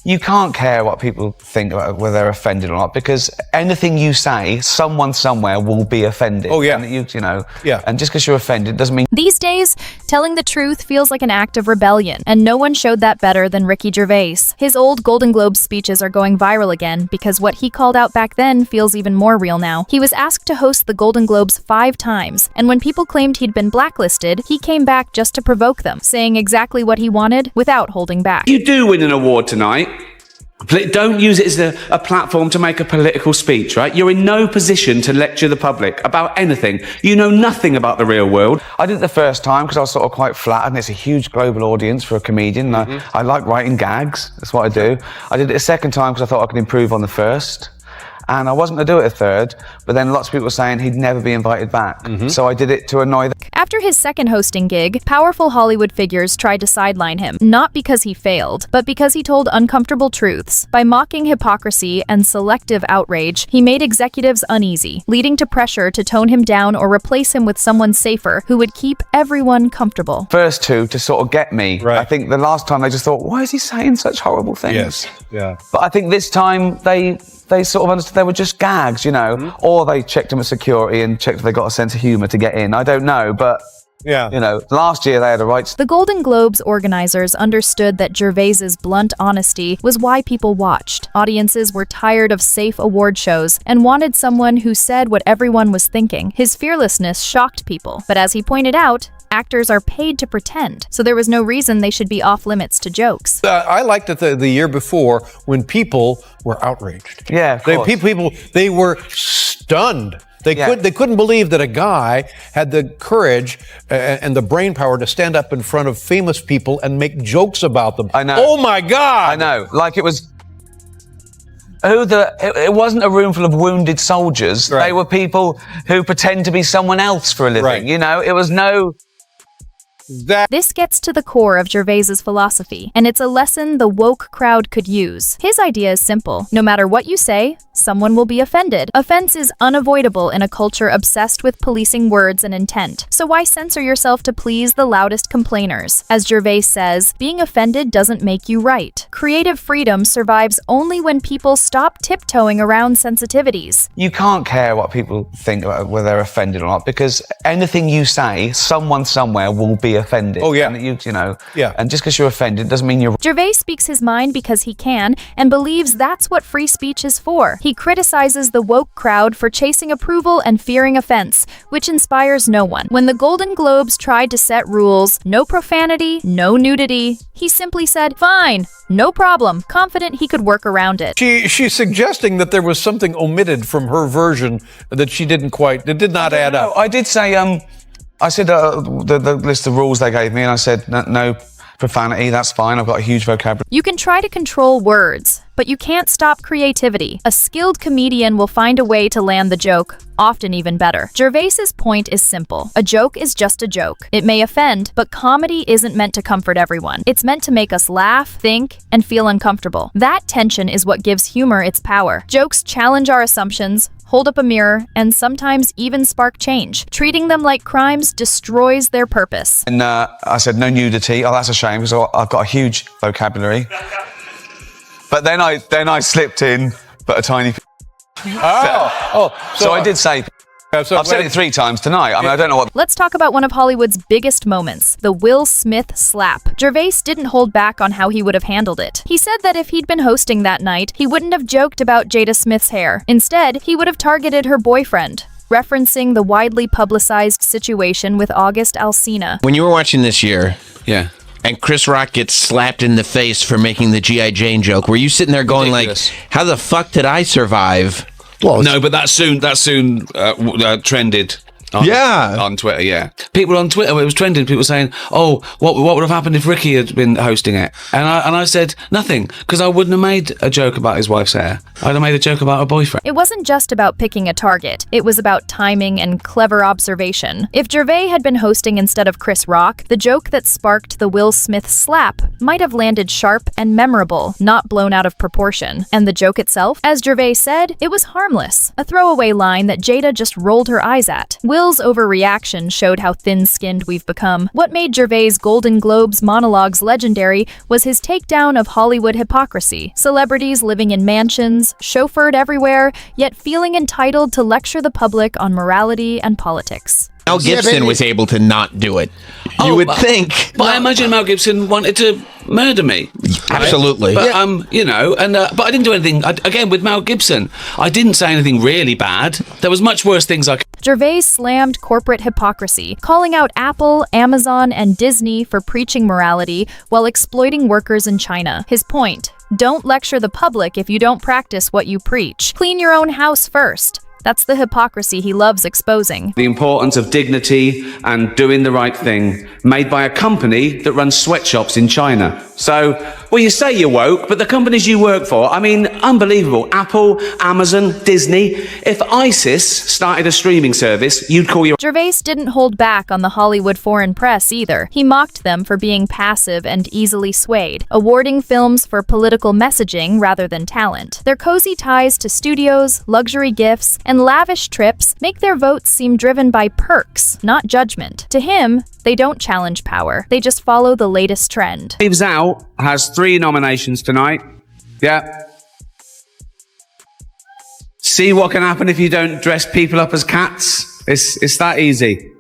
You can't care what people think about whether they're offended or not, because anything you say, someone somewhere will be offended. Oh, yeah. And Yeah. And just because you're offended doesn't mean... These days, telling the truth feels like an act of rebellion, and no one showed that better than Ricky Gervais. His old Golden Globes speeches are going viral again because what he called out back then feels even more real now. He was asked to host the Golden Globes 5 times, and when people claimed he'd been blacklisted, he came back just to provoke them, saying exactly what he wanted without holding back. You do win an award tonight. Don't use it as a platform to make a political speech, right? You're in no position to lecture the public about anything. You know nothing about the real world. I did it the first time because I was sort of quite flattered, and it's a huge global audience for a comedian. I like writing gags. That's what I do. I did it a second time because I thought I could improve on the first. And I wasn't going to do it a third, but then lots of people were saying he'd never be invited back. So I did it to annoy them. After his second hosting gig, powerful Hollywood figures tried to sideline him, not because he failed, but because he told uncomfortable truths. By mocking hypocrisy and selective outrage, he made executives uneasy, leading to pressure to tone him down or replace him with someone safer who would keep everyone comfortable. First two to sort of get me. Right. I think the last time they just thought, why is he saying such horrible things? Yes. Yeah. But I think this time they sort of understood they were just gags, you know, or they checked them at security and checked if they got a sense of humour to get in. I don't know, but, Yeah. you know, last year they had a right... The Golden Globes organizers understood that Gervais's blunt honesty was why people watched. Audiences were tired of safe award shows and wanted someone who said what everyone was thinking. His fearlessness shocked people, but as he pointed out, actors are paid to pretend, so there was no reason they should be off limits to jokes. I liked it the year before when people were outraged. Yeah, of course. People, they were stunned. They couldn't believe that a guy had the courage and the brain power to stand up in front of famous people and make jokes about them. I know. Oh my God! I know. Like it was... It wasn't a room full of wounded soldiers. Right. They were people who pretend to be someone else for a living. Right. You know, it was no... This gets to the core of Gervais's philosophy, and it's a lesson the woke crowd could use. His idea is simple. No matter what you say, someone will be offended. Offense is unavoidable in a culture obsessed with policing words and intent. So why censor yourself to please the loudest complainers? As Gervais says, being offended doesn't make you right. Creative freedom survives only when people stop tiptoeing around sensitivities. You can't care what people think about whether they're offended or not, because anything you say, someone somewhere will be offended. Oh, yeah. And you know. Yeah. And just because you're offended doesn't mean you're... Gervais speaks his mind because he can and believes that's what free speech is for. He criticizes the woke crowd for chasing approval and fearing offense, which inspires no one. When the Golden Globes tried to set rules, no profanity, no nudity, he simply said, fine, no problem, confident he could work around it. She's suggesting that there was something omitted from her version that she didn't quite, that did not add up. I did say, I said the list of rules they gave me, and I said, no profanity, that's fine, I've got a huge vocabulary. You can try to control words, but you can't stop creativity. A skilled comedian will find a way to land the joke, often even better. Gervais's point is simple. A joke is just a joke. It may offend, but comedy isn't meant to comfort everyone. It's meant to make us laugh, think, and feel uncomfortable. That tension is what gives humor its power. Jokes challenge our assumptions, hold up a mirror, and sometimes even spark change. Treating them like crimes destroys their purpose. And I said, no nudity. Oh, that's a shame, because I've got a huge vocabulary. But then I slipped in, but a tiny... So I did say... I've said it 3 times tonight. I mean, I don't know what... Let's talk about one of Hollywood's biggest moments, the Will Smith slap. Gervais didn't hold back on how he would have handled it. He said that if he'd been hosting that night, he wouldn't have joked about Jada Smith's hair. Instead, he would have targeted her boyfriend, referencing the widely publicized situation with August Alsina. When you were watching this year, Yeah. and Chris Rock gets slapped in the face for making the G.I. Jane joke, were you sitting there going Ridiculous. like, how the fuck did I survive? Well, no, but that soon trended. On Twitter, yeah. People on Twitter, it was trending. People saying, "Oh, what would have happened if Ricky had been hosting it?" And I said nothing, because I wouldn't have made a joke about his wife's hair. I'd have made a joke about her boyfriend. It wasn't just about picking a target. It was about timing and clever observation. If Gervais had been hosting instead of Chris Rock, the joke that sparked the Will Smith slap might have landed sharp and memorable, not blown out of proportion. And the joke itself? As Gervais said, it was harmless. A throwaway line that Jada just rolled her eyes at. Will Will's overreaction showed how thin-skinned we've become. What made Gervais' Golden Globes monologues legendary was his takedown of Hollywood hypocrisy. Celebrities living in mansions, chauffeured everywhere, yet feeling entitled to lecture the public on morality and politics. Mel Gibson was able to not do it. You would think. But I imagine Mel Gibson wanted to murder me. Absolutely. But, you know, but I didn't do anything. Again, with Mel Gibson, I didn't say anything really bad. There was much worse things I could. Gervais slammed corporate hypocrisy, calling out Apple, Amazon, and Disney for preaching morality while exploiting workers in China. His point: don't lecture the public if you don't practice what you preach. Clean your own house first. That's the hypocrisy he loves exposing. The importance of dignity and doing the right thing, made by a company that runs sweatshops in China. So, well, you say you're woke, but the companies you work for, I mean, unbelievable. Apple, Amazon, Disney. If ISIS started a streaming service, you'd call your... Gervais didn't hold back on the Hollywood foreign press either. He mocked them for being passive and easily swayed, awarding films for political messaging rather than talent. Their cozy ties to studios, luxury gifts, and lavish trips make their votes seem driven by perks, not judgment. To him, they don't challenge power. They just follow the latest trend. Knives Out has 3 nominations tonight. Yeah. See what can happen if you don't dress people up as cats? It's that easy.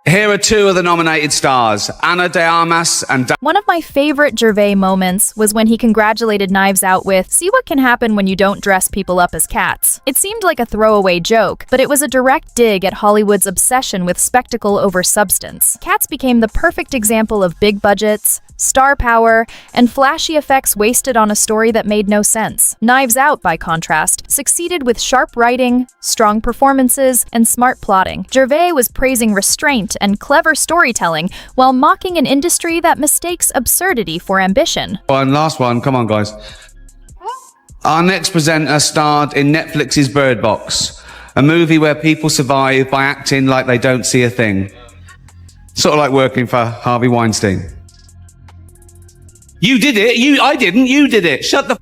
Here are 2 of the nominated stars, Ana de Armas and... One of my favorite Gervais moments was when he congratulated Knives Out with, "See what can happen when you don't dress people up as cats." It seemed like a throwaway joke, but it was a direct dig at Hollywood's obsession with spectacle over substance. Cats became the perfect example of big budgets, star power, and flashy effects wasted on a story that made no sense. Knives Out, by contrast, succeeded with sharp writing, strong performances, and smart plotting. Gervais was praising restraint and clever storytelling while mocking an industry that mistakes absurdity for ambition. And last one, come on guys. Our next presenter starred in Netflix's Bird Box, a movie where people survive by acting like they don't see a thing. Sort of like working for Harvey Weinstein. You did it. I didn't. You did it. Shut the...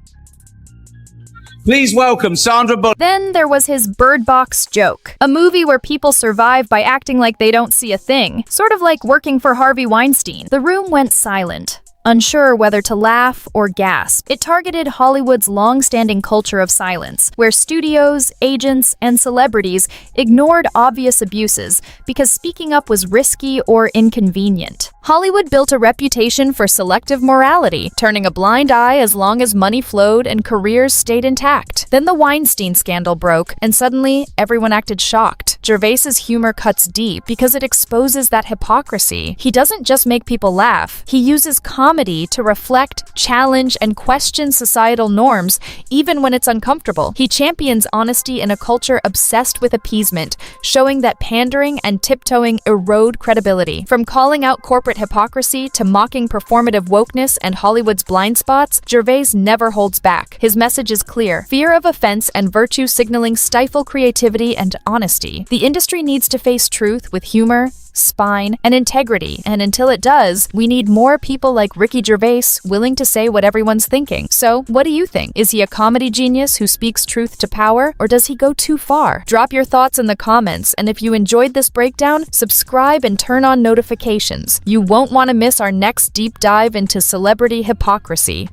Please welcome Sandra Bullock. Then there was his Bird Box joke, a movie where people survive by acting like they don't see a thing, sort of like working for Harvey Weinstein. The room went silent, unsure whether to laugh or gasp. It targeted Hollywood's long-standing culture of silence, where studios, agents, and celebrities ignored obvious abuses because speaking up was risky or inconvenient. Hollywood built a reputation for selective morality, turning a blind eye as long as money flowed and careers stayed intact. Then the Weinstein scandal broke, and suddenly everyone acted shocked. Gervais's humor cuts deep because it exposes that hypocrisy. He doesn't just make people laugh, he uses comedy to reflect, challenge, and question societal norms, even when it's uncomfortable. He champions honesty in a culture obsessed with appeasement, showing that pandering and tiptoeing erode credibility. From calling out corporate hypocrisy to mocking performative wokeness and Hollywood's blind spots, Gervais never holds back. His message is clear: fear of offense and virtue signaling stifle creativity and honesty. The industry needs to face truth with humor, spine, and integrity, and until it does, we need more people like Ricky Gervais willing to say what everyone's thinking. So, what do you think? Is he a comedy genius who speaks truth to power, or does he go too far? Drop your thoughts in the comments, and if you enjoyed this breakdown, subscribe and turn on notifications. You won't want to miss our next deep dive into celebrity hypocrisy.